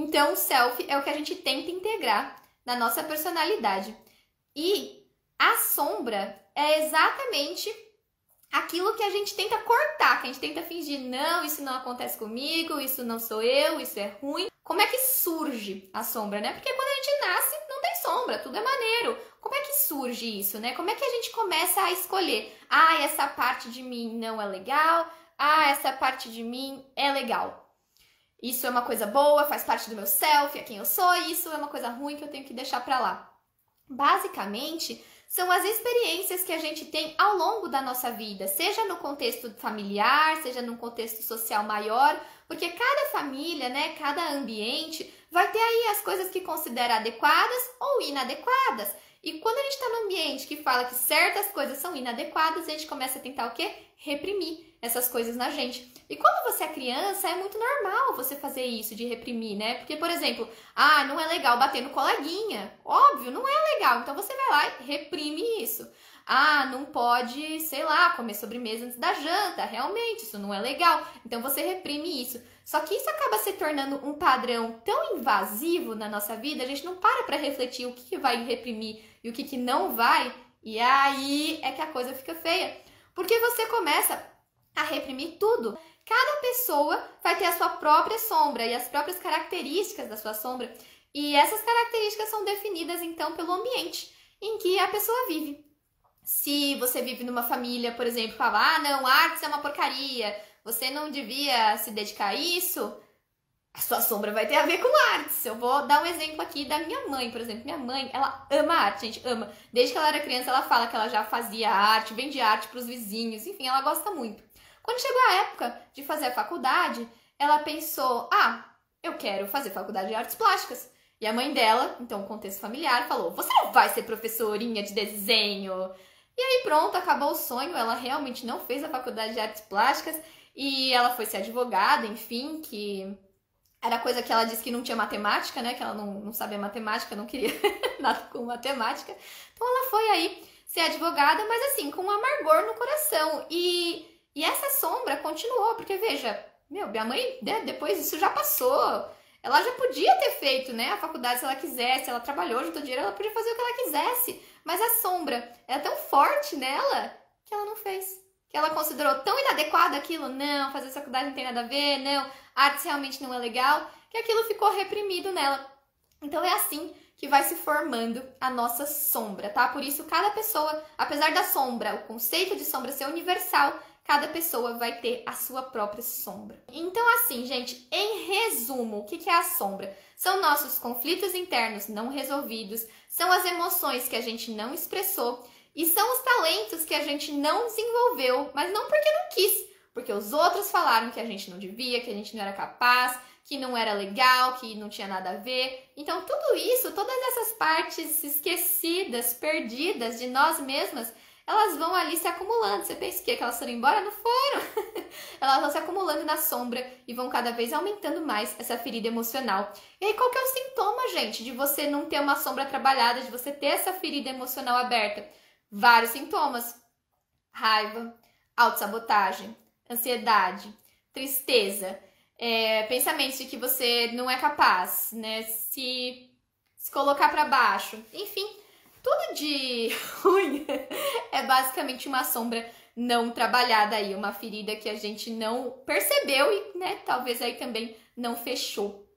Então, o self é o que a gente tenta integrar na nossa personalidade. E a sombra é exatamente aquilo que a gente tenta cortar, que a gente tenta fingir, não, isso não acontece comigo, isso não sou eu, isso é ruim. Como é que surge a sombra, né? Porque quando a gente nasce, não tem sombra, tudo é maneiro. Como é que surge isso, né? Como é que a gente começa a escolher? Ah, essa parte de mim não é legal, ah, essa parte de mim é legal. Isso é uma coisa boa, faz parte do meu self, é quem eu sou, e isso é uma coisa ruim que eu tenho que deixar pra lá. Basicamente, são as experiências que a gente tem ao longo da nossa vida, seja no contexto familiar, seja num contexto social maior, porque cada família, né, cada ambiente vai ter aí as coisas que considera adequadas ou inadequadas. E quando a gente está num ambiente que fala que certas coisas são inadequadas, a gente começa a tentar o quê? Reprimir essas coisas na gente. E quando você é criança, é muito normal você fazer isso, de reprimir, né? Porque, por exemplo, não é legal bater no coleguinha. Óbvio, não é legal. Então você vai lá e reprime isso. Não pode, sei lá, comer sobremesa antes da janta. Realmente, isso não é legal. Então você reprime isso. Só que isso acaba se tornando um padrão tão invasivo na nossa vida, a gente não para refletir o que vai reprimir e o que não vai. E aí é que a coisa fica feia. Porque você começa a reprimir tudo. Cada pessoa vai ter a sua própria sombra e as próprias características da sua sombra. E essas características são definidas, então, pelo ambiente em que a pessoa vive. Se você vive numa família, por exemplo, fala, não, artes é uma porcaria, você não devia se dedicar a isso, a sua sombra vai ter a ver com artes. Eu vou dar um exemplo aqui da minha mãe, por exemplo. Minha mãe, ela ama arte, gente, ama. Desde que ela era criança, ela fala que ela já fazia arte, vendia arte pros vizinhos, enfim, ela gosta muito. Quando chegou a época de fazer a faculdade, ela pensou, eu quero fazer faculdade de artes plásticas. E a mãe dela, então, contexto familiar, falou, você não vai ser professorinha de desenho. E aí pronto, acabou o sonho, ela realmente não fez a faculdade de artes plásticas e ela foi ser advogada, enfim, que era coisa que ela disse que não tinha matemática, né, que ela não sabia matemática, não queria nada com matemática. Então ela foi aí ser advogada, mas assim, com um amargor no coração. E essa sombra continuou, porque veja, minha mãe, né, depois isso já passou. Ela já podia ter feito, né, a faculdade se ela quisesse, ela trabalhou, juntou dinheiro, ela podia fazer o que ela quisesse. Mas a sombra é tão forte nela que ela não fez. Que ela considerou tão inadequado aquilo, não, fazer essa faculdade não tem nada a ver, não, artes realmente não é legal, que aquilo ficou reprimido nela. Então é assim que vai se formando a nossa sombra, tá? Por isso cada pessoa, apesar da sombra, o conceito de sombra ser universal, cada pessoa vai ter a sua própria sombra. Então assim, gente, em resumo, o que é a sombra? São nossos conflitos internos não resolvidos, são as emoções que a gente não expressou e são os talentos que a gente não desenvolveu, mas não porque não quis, porque os outros falaram que a gente não devia, que a gente não era capaz, que não era legal, que não tinha nada a ver. Então tudo isso, todas essas partes esquecidas, perdidas de nós mesmas, elas vão ali se acumulando. Você pensa que elas foram embora? Não foram! Elas vão se acumulando na sombra e vão cada vez aumentando mais essa ferida emocional. E aí, qual que é o sintoma, gente, de você não ter uma sombra trabalhada, de você ter essa ferida emocional aberta? Vários sintomas. Raiva, autossabotagem, ansiedade, tristeza, pensamentos de que você não é capaz, né? Se colocar para baixo. Enfim, tudo de ruim é basicamente uma sombra não trabalhada aí, uma ferida que a gente não percebeu e, né, talvez aí também não fechou.